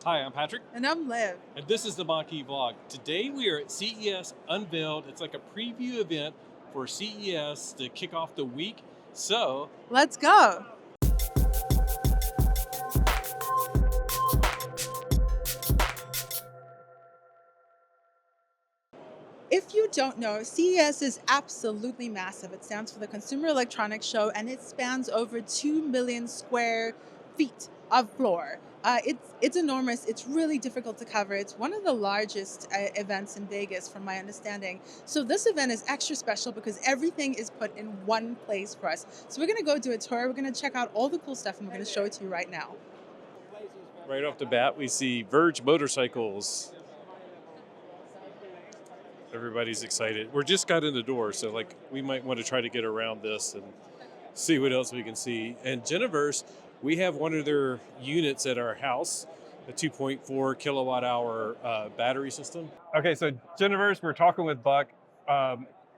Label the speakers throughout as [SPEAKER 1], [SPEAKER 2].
[SPEAKER 1] Hi, I'm Patrick.
[SPEAKER 2] And I'm Liv.
[SPEAKER 1] And this is the Mach-E vlog. Today we are at CES Unveiled. It's like a preview event for CES to kick off the week. So
[SPEAKER 2] let's go. If you don't know, CES is absolutely massive. It stands for the Consumer Electronics Show, and it spans over 2 million square feet of floor. It's enormous. It's really difficult to cover. It's one of the largest events in Vegas, from my understanding. So this event is extra special because everything is put in one place for us. So we're going to go do a tour. We're going to check out all the cool stuff, and we're going to show it to you right now.
[SPEAKER 1] right off the bat, we see Verge motorcycles. Everybody's excited. We're just got in the door, so like we might want to try to get around this and see what else we can see. And Geneverse, we have one of their units at our house, a 2.4 kilowatt hour battery system. Okay, so Geneverse, we're talking with Buck.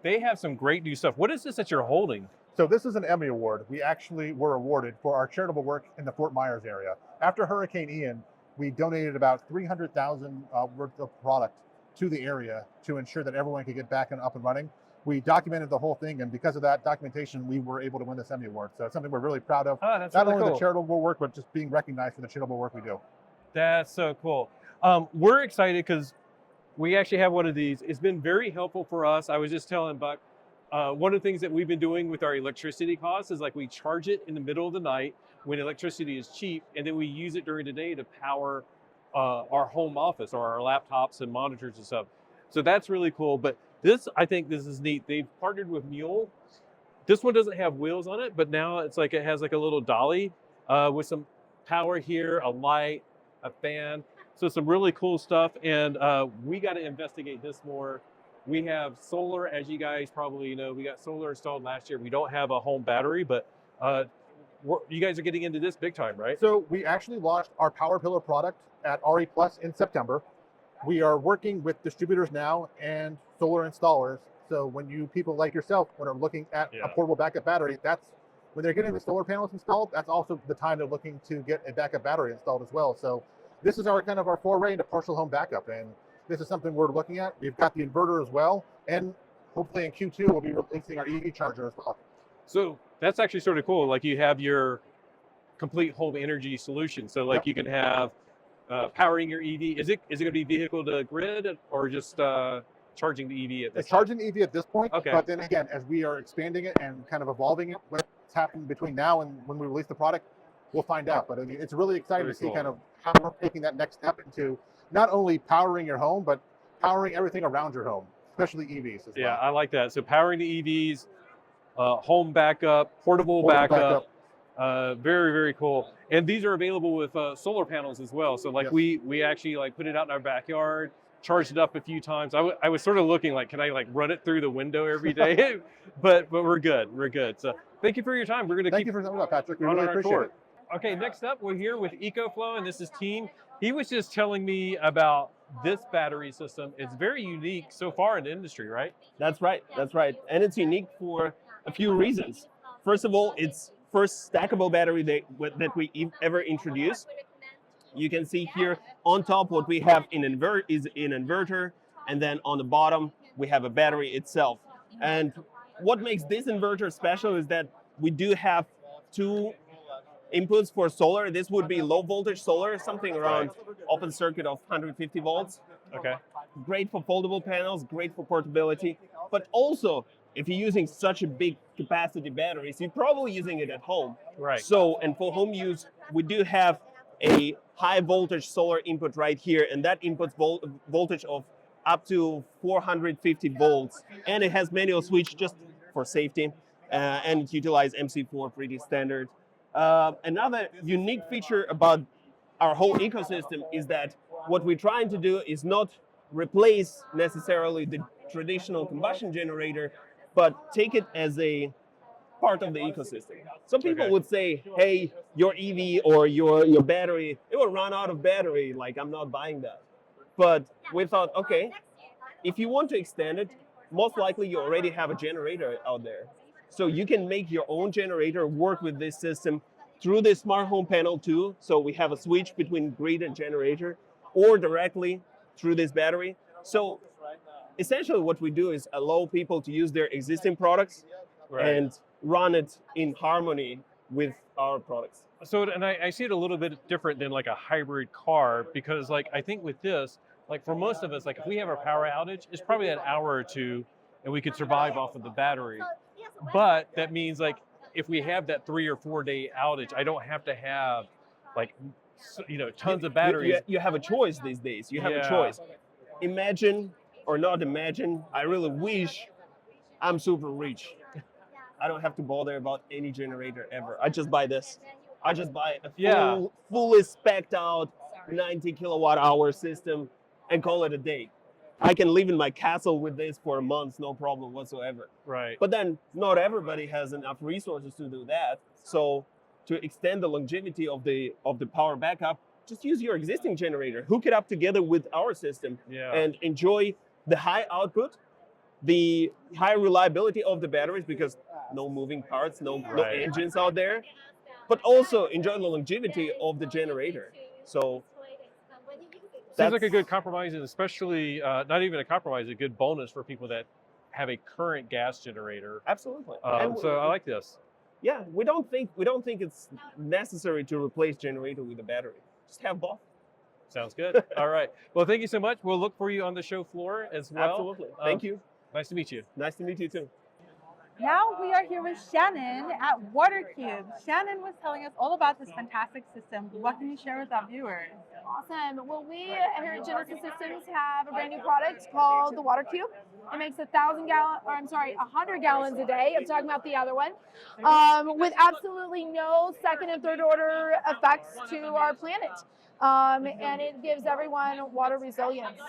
[SPEAKER 1] They have some great new stuff. What is this that you're holding?
[SPEAKER 3] So this is an Emmy Award. We actually were awarded for our charitable work in the Fort Myers area. After Hurricane Ian, we donated about 300,000 worth of product to the area to ensure that everyone could get back and up and running. We documented the whole thing, and because of that documentation, we were able to win this Emmy Award. So it's something we're really proud of.
[SPEAKER 1] Oh, that's
[SPEAKER 3] Not
[SPEAKER 1] really
[SPEAKER 3] only
[SPEAKER 1] cool.
[SPEAKER 3] the charitable work, but just being recognized for the charitable work we do.
[SPEAKER 1] That's so cool. We're excited because we actually have one of these. It's been very helpful for us. I was just telling Buck, one of the things that we've been doing with our electricity costs is like we charge it in the middle of the night when electricity is cheap, and then we use it during the day to power our home office or our laptops and monitors and stuff. So that's really cool. But this, I think this is neat. They've partnered with Mule. This one doesn't have wheels on it, but now it's like it has like a little dolly with some power here, a light, a fan. So some really cool stuff. And we got to investigate this more. We have solar, as you guys probably know. We got solar installed last year. We don't have a home battery, but you guys are getting into this big time, right?
[SPEAKER 3] So we actually launched our Power Pillar product at RE Plus in September. We are working with distributors now and solar installers. So when you people like yourself, when are looking at a portable backup battery, that's when they're getting the solar panels installed, that's also the time they're looking to get a backup battery installed as well. So this is our kind of our foray into partial home backup. And this is something we're looking at. We've got the inverter as well. And hopefully in Q2, we'll be releasing our EV charger as well.
[SPEAKER 1] So that's actually sort of cool. Like you have your complete home energy solution. So like you can have powering your EV. Is it going to be vehicle to grid or just charging the EV at this
[SPEAKER 3] It's charging the EV at this point.
[SPEAKER 1] Okay.
[SPEAKER 3] But then again, as we are expanding it and kind of evolving it, what's happened between now and when we release the product, we'll find out. But it's really exciting
[SPEAKER 1] Very
[SPEAKER 3] to see
[SPEAKER 1] cool.
[SPEAKER 3] kind of how we're taking that next step into not only powering your home, but powering everything around your home, especially EVs as
[SPEAKER 1] Yeah,
[SPEAKER 3] well.
[SPEAKER 1] I like that. So powering the EVs, home backup, portable backup. Very, very cool. And these are available with solar panels as well. So like
[SPEAKER 3] Yes.
[SPEAKER 1] we actually like put it out in our backyard, charged it up a few times. I was sort of looking like, can I like run it through the window every day? but we're good. We're good. So thank you for your time. We're going to
[SPEAKER 3] Thank
[SPEAKER 1] keep
[SPEAKER 3] you for coming up, Patrick. We
[SPEAKER 1] on
[SPEAKER 3] really
[SPEAKER 1] our
[SPEAKER 3] appreciate
[SPEAKER 1] tour.
[SPEAKER 3] it.
[SPEAKER 1] Okay, next up, we're here with Ecoflow, and this is Team. He was just telling me about this battery system. It's very unique so far in the industry, right?
[SPEAKER 4] That's right. That's right. And it's unique for a few reasons. First of all, it's first stackable battery that we ever introduced. You can see here on top what we have is an inverter, and then on the bottom we have a battery itself. And what makes this inverter special is that we do have two inputs for solar. This would be low voltage solar, something around open circuit of 150 volts.
[SPEAKER 1] Okay.
[SPEAKER 4] Great for foldable panels, great for portability, but also if you're using such a big capacity batteries, you're probably using it at home.
[SPEAKER 1] Right.
[SPEAKER 4] So, and for home use, we do have a high voltage solar input right here, and that inputs voltage of up to 450 volts, and it has manual switch just for safety, and it utilizes MC4 pretty standard. Another unique feature about our whole ecosystem is that what we're trying to do is not replace necessarily the traditional combustion generator, but take it as a part of the ecosystem. Some people would say, hey, your EV or your battery, it will run out of battery, like I'm not buying that. But we thought, okay, if you want to extend it, most likely you already have a generator out there. So you can make your own generator work with this system through the smart home panel too. So we have a switch between grid and generator, or directly through this battery. So essentially what we do is allow people to use their existing products and run it in harmony with our products.
[SPEAKER 1] So, and I see it a little bit different than like a hybrid car, because like I think with this, like for most of us, like if we have a power outage, it's probably an hour or two and we could survive off of the battery. But that means like if we have that 3 or 4 day outage, I don't have to have like, you know, tons of batteries.
[SPEAKER 4] You have a choice these days. You have a choice. Imagine or not imagine, I really wish I'm super rich. I don't have to bother about any generator ever. I just buy this. I just buy a fully spec'd out 90 kilowatt hour system and call it a day. I can live in my castle with this for a month, no problem whatsoever.
[SPEAKER 1] Right.
[SPEAKER 4] But then not everybody has enough resources to do that. So to extend the longevity of the power backup, just use your existing generator, hook it up together with our system, and enjoy the high output, the high reliability of the batteries, because no moving parts, no engines out there, but also enjoy the longevity of the generator. So
[SPEAKER 1] seems like a good compromise, and especially not even a compromise, a good bonus for people that have a current gas generator.
[SPEAKER 4] Absolutely.
[SPEAKER 1] So I like this.
[SPEAKER 4] Yeah, we don't think it's necessary to replace generator with a battery. Just have both.
[SPEAKER 1] Sounds good. All right. Well, thank you so much. We'll look for you on the show floor as well.
[SPEAKER 4] Absolutely. Thank you.
[SPEAKER 1] Nice to meet you.
[SPEAKER 4] Nice to meet you too.
[SPEAKER 2] Now we are here with Shannon at WaterCube. Shannon was telling us all about this fantastic system. What can you share with our viewers?
[SPEAKER 5] Awesome. Well, we here at Geneverse Systems have a brand new product called the WaterCube. It makes 100 gallons a day. I'm talking about the other one, with absolutely no second and third order effects to our planet. And it gives everyone water resilience.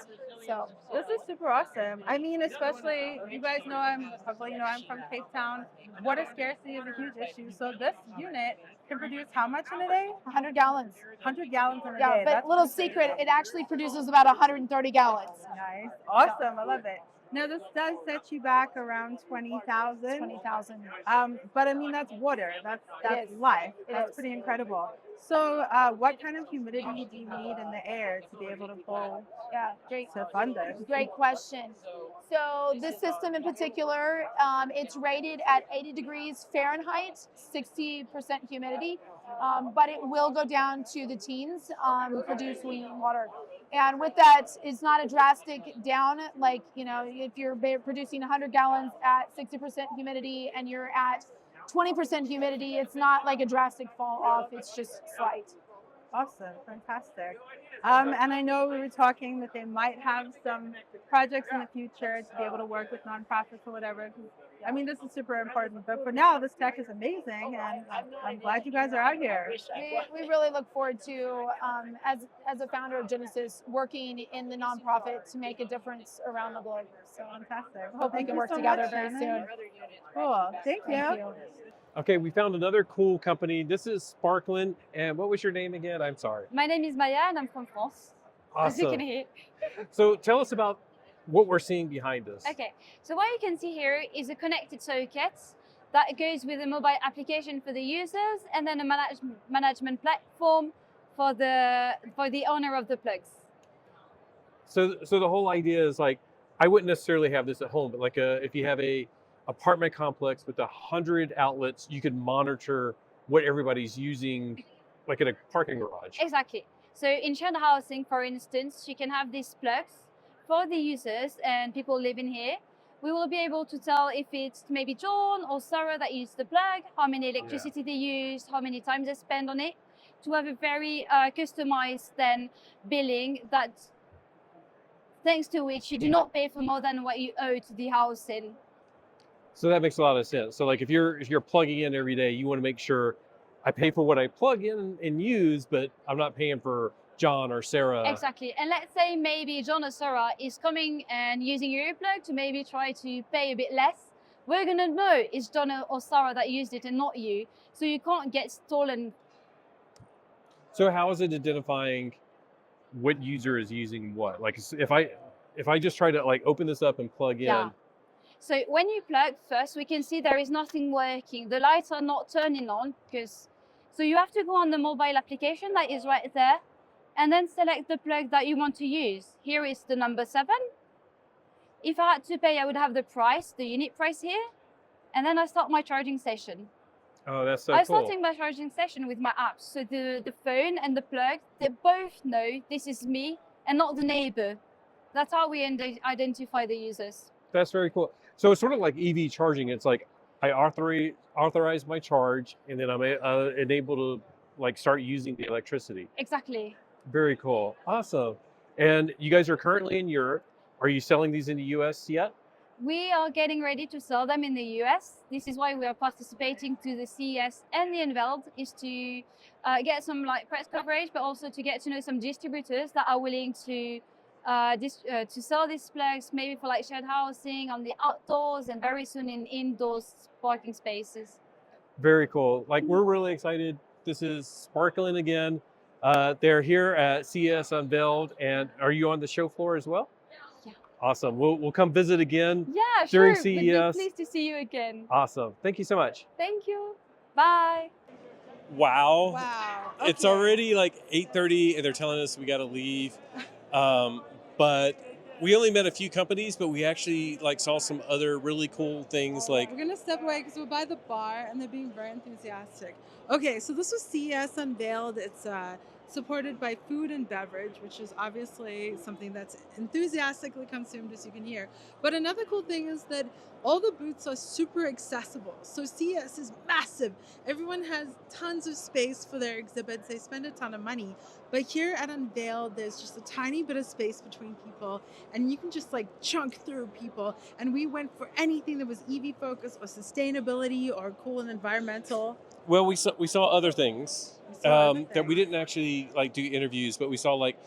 [SPEAKER 5] So
[SPEAKER 2] this is super awesome. I mean, especially you guys know I'm from Cape Town. Water scarcity is a huge issue. So this unit can produce how much in a day?
[SPEAKER 5] 100 gallons.
[SPEAKER 2] 100 gallons in a day.
[SPEAKER 5] Yeah, but little secret, it actually produces about 130 gallons.
[SPEAKER 2] Nice. Awesome. I love it. Now this does set you back around 20,000.
[SPEAKER 5] 20,000.
[SPEAKER 2] But I mean that's water. That's life. That's pretty incredible. So what kind of humidity do you need in the air to be able to pull? To fund this?
[SPEAKER 5] Great question. So this system in particular, it's rated at 80 degrees Fahrenheit, 60% humidity, but it will go down to the teens, producing water. And with that, it's not a drastic down, like, you know, if you're producing 100 gallons at 60% humidity and you're at 20% humidity, it's not like a drastic fall off, it's just slight.
[SPEAKER 2] Awesome, fantastic. And I know we were talking that they might have some projects in the future to be able to work with nonprofits or whatever. I mean, this is super important, but for now, this tech is amazing, and I'm glad you guys are out here.
[SPEAKER 5] We really look forward to, as a founder of Genesis, working in the nonprofit to make a difference around the globe. So
[SPEAKER 2] fantastic.
[SPEAKER 5] Hope we can work together very soon.
[SPEAKER 2] Cool. Thank you.
[SPEAKER 1] Okay, we found another cool company. This is Sparklin. And what was your name again? I'm sorry.
[SPEAKER 6] My name is Maya and I'm from France.
[SPEAKER 1] Awesome.
[SPEAKER 6] As you can hear.
[SPEAKER 1] So tell us about what we're seeing behind us.
[SPEAKER 6] Okay, so what you can see here is a connected socket that goes with a mobile application for the users and then a management platform for the owner of the plugs.
[SPEAKER 1] So the whole idea is like, I wouldn't necessarily have this at home, but like if you have a apartment complex with 100 outlets, you can monitor what everybody's using, like in a parking garage.
[SPEAKER 6] Exactly. So in shared housing, for instance, you can have these plugs for the users and people living here. We will be able to tell if it's maybe John or Sarah that used the plug, how many electricity they used, how many times they spend on it, to have a very customized then billing that, thanks to which you do not pay for more than what you owe to the housing.
[SPEAKER 1] So that makes a lot of sense. So like if you're plugging in every day, you want to make sure I pay for what I plug in and use, but I'm not paying for John or Sarah.
[SPEAKER 6] Exactly. And let's say maybe John or Sarah is coming and using your earplug to maybe try to pay a bit less. We're going to know it's John or Sarah that used it and not you. So you can't get stolen.
[SPEAKER 1] So how is it identifying what user is using what? Like if I just try to like open this up and plug in.
[SPEAKER 6] So when you plug first, we can see there is nothing working. The lights are not turning on because So you have to go on the mobile application that is right there, and then select the plug that you want to use. Here is the number 7. If I had to pay, I would have the price, the unit price here, and then I start my charging session.
[SPEAKER 1] Oh, that's so
[SPEAKER 6] I'm
[SPEAKER 1] cool.
[SPEAKER 6] starting my charging session with my app. So the phone and the plug, they both know this is me and not the neighbor. That's how we identify the users.
[SPEAKER 1] That's very cool. So it's sort of like EV charging. It's like I authorize my charge, and then I'm enabled to like start using the electricity.
[SPEAKER 6] Exactly.
[SPEAKER 1] Very cool. Awesome. And you guys are currently in Europe. Are you selling these in the US yet?
[SPEAKER 6] We are getting ready to sell them in the US. This is why we are participating to the CES and the Unveiled, is to get some like press coverage, but also to get to know some distributors that are willing to sell these plugs, maybe for like shared housing on the outdoors, and very soon in indoors parking spaces.
[SPEAKER 1] Very cool. Like, we're really excited. This is Sparklin again. They're here at CES Unveiled. And are you on the show floor as well?
[SPEAKER 6] Yeah.
[SPEAKER 1] Awesome. We'll come visit again.
[SPEAKER 6] Yeah,
[SPEAKER 1] during
[SPEAKER 6] sure. We'd be
[SPEAKER 1] CES.
[SPEAKER 6] pleased to see you again.
[SPEAKER 1] Awesome. Thank you so much.
[SPEAKER 6] Thank you. Bye.
[SPEAKER 7] Wow.
[SPEAKER 2] Wow.
[SPEAKER 7] It's
[SPEAKER 2] Okay.
[SPEAKER 7] already like 8:30 and they're telling us we got to leave. But we only met a few companies, but we actually like saw some other really cool things like
[SPEAKER 2] We're gonna step away because we're by the bar and they're being very enthusiastic. Okay, so this was CES Unveiled. It's supported by food and beverage, which is obviously something that's enthusiastically consumed, as you can hear. But another cool thing is that all the booths are super accessible. So CES is massive. Everyone has tons of space for their exhibits. They spend a ton of money. But here at Unveiled, there's just a tiny bit of space between people, and you can just like chunk through people. And we went for anything that was EV focused or sustainability or cool and environmental.
[SPEAKER 7] well, we saw other things
[SPEAKER 2] We saw other
[SPEAKER 7] that we
[SPEAKER 2] things.
[SPEAKER 7] didn't actually like do interviews, but we saw like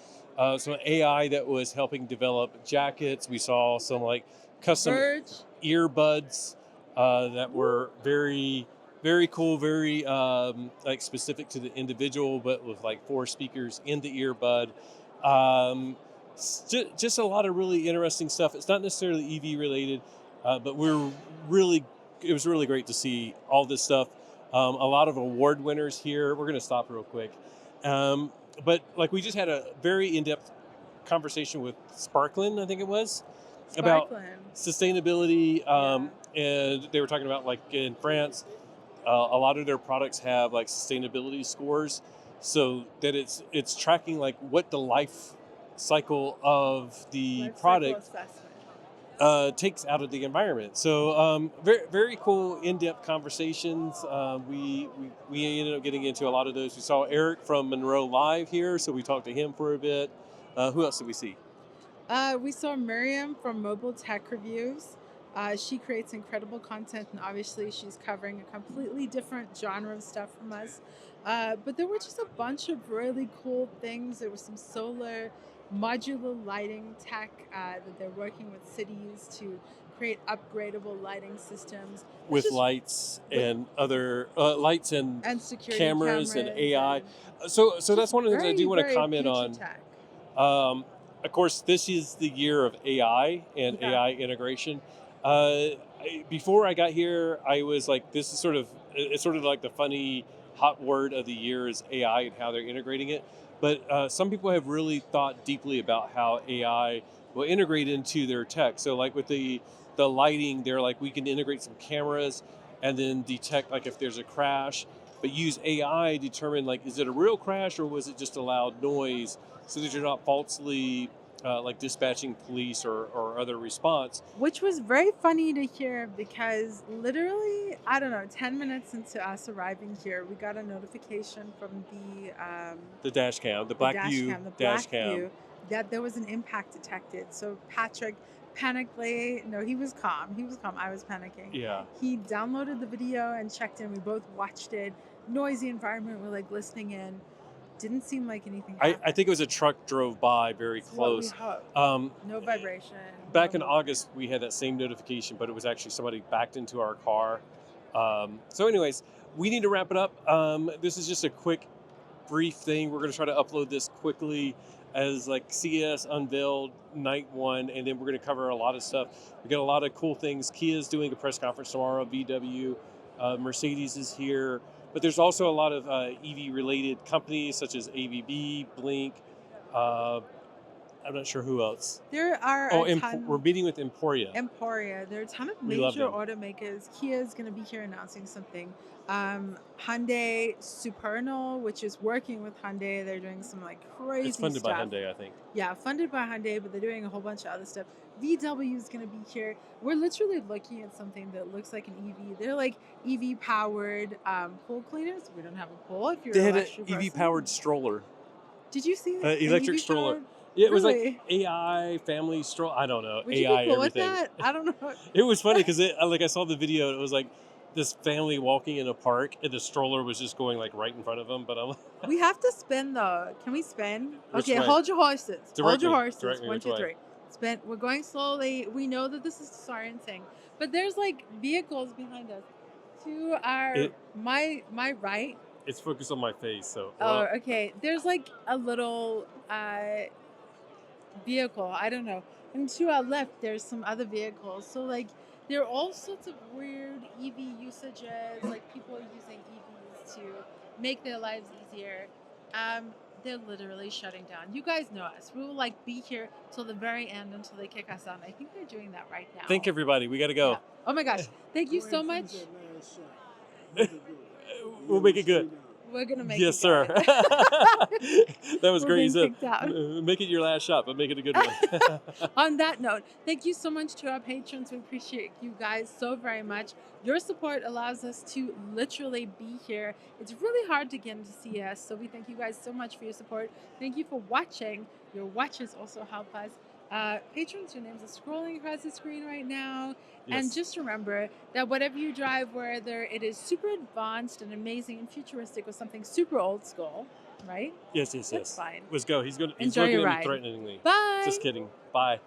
[SPEAKER 7] some AI that was helping develop jackets. We saw some like custom
[SPEAKER 2] Verge.
[SPEAKER 7] earbuds that were very cool, very like specific to the individual, but with like 4 speakers in the earbud. Just a lot of really interesting stuff. It's not necessarily EV related, but it was really great to see all this stuff. A lot of award winners here. We're going to stop real quick. But like, we just had a very in-depth conversation with Sparklin, I think it was, about
[SPEAKER 2] Sparklin.
[SPEAKER 7] sustainability. And they were talking about like in France, a lot of their products have like sustainability scores, so that it's tracking like what the life cycle of the
[SPEAKER 2] Life cycle
[SPEAKER 7] product
[SPEAKER 2] assessment.
[SPEAKER 7] takes out of the environment. So very, very cool in-depth conversations. We ended up getting into a lot of those. We saw Eric from Monroe live here, so we talked to him for a bit. Who else did we see?
[SPEAKER 2] We saw Miriam from Mobile Tech Reviews. She creates incredible content, and obviously she's covering a completely different genre of stuff from us. But there were just a bunch of really cool things. There was some solar modular lighting tech that they're working with cities to create upgradable lighting systems. It's
[SPEAKER 7] With
[SPEAKER 2] just-
[SPEAKER 7] lights and other lights and
[SPEAKER 2] and security
[SPEAKER 7] cameras and AI.
[SPEAKER 2] and
[SPEAKER 7] So
[SPEAKER 2] just
[SPEAKER 7] that's one of the things I
[SPEAKER 2] very,
[SPEAKER 7] do want to
[SPEAKER 2] very
[SPEAKER 7] comment
[SPEAKER 2] future
[SPEAKER 7] on.
[SPEAKER 2] tech.
[SPEAKER 7] Of course, this is the year of AI and
[SPEAKER 2] Yeah.
[SPEAKER 7] AI integration. Before I got here, I was like, it's sort of like the funny hot word of the year is AI and how they're integrating it. But some people have really thought deeply about how AI will integrate into their tech. So like with the lighting, they're like, we can integrate some cameras and then detect like if there's a crash, but use AI to determine like, is it a real crash or was it just a loud noise, so that you're not falsely like dispatching police or other response.
[SPEAKER 2] Which was very funny to hear because literally, I don't know, 10 minutes into us arriving here, we got a notification from
[SPEAKER 7] The dash cam, the black view dash cam.
[SPEAKER 2] that there was an impact detected. So Patrick panically, no, he was calm. I was panicking.
[SPEAKER 7] Yeah.
[SPEAKER 2] He downloaded the video and checked in. We both watched it. Noisy environment. We're like listening in. Didn't seem like anything happened.
[SPEAKER 7] I think it was a truck drove by very
[SPEAKER 2] That's what we
[SPEAKER 7] close.
[SPEAKER 2] hoped. No vibration.
[SPEAKER 7] Back
[SPEAKER 2] no
[SPEAKER 7] in August, we had that same notification, but it was actually somebody backed into our car. So anyways, we need to wrap it up. This is just a quick, brief thing. We're going to try to upload this quickly as like CES Unveiled Night 1, and then we're going to cover a lot of stuff. We got a lot of cool things. Kia's doing a press conference tomorrow, VW. Mercedes is here. But there's also a lot of EV related companies such as ABB, Blink. I'm not sure who else.
[SPEAKER 2] There are
[SPEAKER 7] Oh,
[SPEAKER 2] a ton.
[SPEAKER 7] we're meeting with Emporia.
[SPEAKER 2] Emporia. There are a ton of
[SPEAKER 7] We love
[SPEAKER 2] major
[SPEAKER 7] them.
[SPEAKER 2] automakers. Kia is going to be here announcing something. Hyundai Supernal, which is working with Hyundai. They're doing some like crazy
[SPEAKER 7] It's funded
[SPEAKER 2] stuff.
[SPEAKER 7] by Hyundai, I think.
[SPEAKER 2] Yeah, funded by Hyundai, but they're doing a whole bunch of other stuff. VW is going to be here. We're literally looking at something that looks like an EV. They're like EV powered pool cleaners. We don't have a pool. If you're
[SPEAKER 7] They
[SPEAKER 2] an
[SPEAKER 7] had an
[SPEAKER 2] electric
[SPEAKER 7] EV
[SPEAKER 2] person.
[SPEAKER 7] powered stroller.
[SPEAKER 2] Did you see that?
[SPEAKER 7] Electric
[SPEAKER 2] EV
[SPEAKER 7] stroller.
[SPEAKER 2] powered?
[SPEAKER 7] Yeah, it was
[SPEAKER 2] Really?
[SPEAKER 7] like AI family stroller. I don't know.
[SPEAKER 2] Would you
[SPEAKER 7] AI
[SPEAKER 2] be cool
[SPEAKER 7] everything.
[SPEAKER 2] with that? I don't know.
[SPEAKER 7] It was funny because like I saw the video and it was like this family walking in a park and the stroller was just going like right in front of them. But I'm like,
[SPEAKER 2] We have to spin though. Can we spin?
[SPEAKER 7] Which
[SPEAKER 2] Okay,
[SPEAKER 7] way?
[SPEAKER 2] hold your horses.
[SPEAKER 7] Direct
[SPEAKER 2] Hold your
[SPEAKER 7] me.
[SPEAKER 2] horses.
[SPEAKER 7] Direct me,
[SPEAKER 2] 1,
[SPEAKER 7] which
[SPEAKER 2] 2,
[SPEAKER 7] way?
[SPEAKER 2] 3. Spin. We're going slowly. We know that this is the siren thing, but there's like vehicles behind us. To our my right.
[SPEAKER 7] it's focused on my face. So
[SPEAKER 2] Oh, okay. There's like a little vehicle. I don't know. And to our left, there's some other vehicles. So like, there are all sorts of weird EV usages. Like people are using EVs to make their lives easier. They're literally shutting down. You guys know us. We will like be here till the very end until they kick us out. I think they're doing that right now.
[SPEAKER 7] Thank everybody. We got to go.
[SPEAKER 2] Yeah. Oh my gosh! Thank you so much.
[SPEAKER 7] We'll make it good.
[SPEAKER 2] We're gonna make
[SPEAKER 7] Yes,
[SPEAKER 2] it
[SPEAKER 7] sir.
[SPEAKER 2] good.
[SPEAKER 7] That was
[SPEAKER 2] We're
[SPEAKER 7] great.
[SPEAKER 2] being
[SPEAKER 7] You said,
[SPEAKER 2] kicked out.
[SPEAKER 7] make it your last shot, but make it a good one.
[SPEAKER 2] On that note, thank you so much to our patrons. We appreciate you guys so very much. Your support allows us to literally be here. It's really hard to get into CES, so we thank you guys so much for your support. Thank you for watching. Your watches also help us. Patrons, your names are scrolling across the screen right now.
[SPEAKER 7] Yes.
[SPEAKER 2] And just remember that whatever you drive, whether it is super advanced and amazing and futuristic or something super old school, right?
[SPEAKER 7] Yes.
[SPEAKER 2] That's fine.
[SPEAKER 7] Let's go. He's
[SPEAKER 2] Enjoy your
[SPEAKER 7] looking at
[SPEAKER 2] ride.
[SPEAKER 7] me threateningly.
[SPEAKER 2] Bye.
[SPEAKER 7] Just kidding. Bye.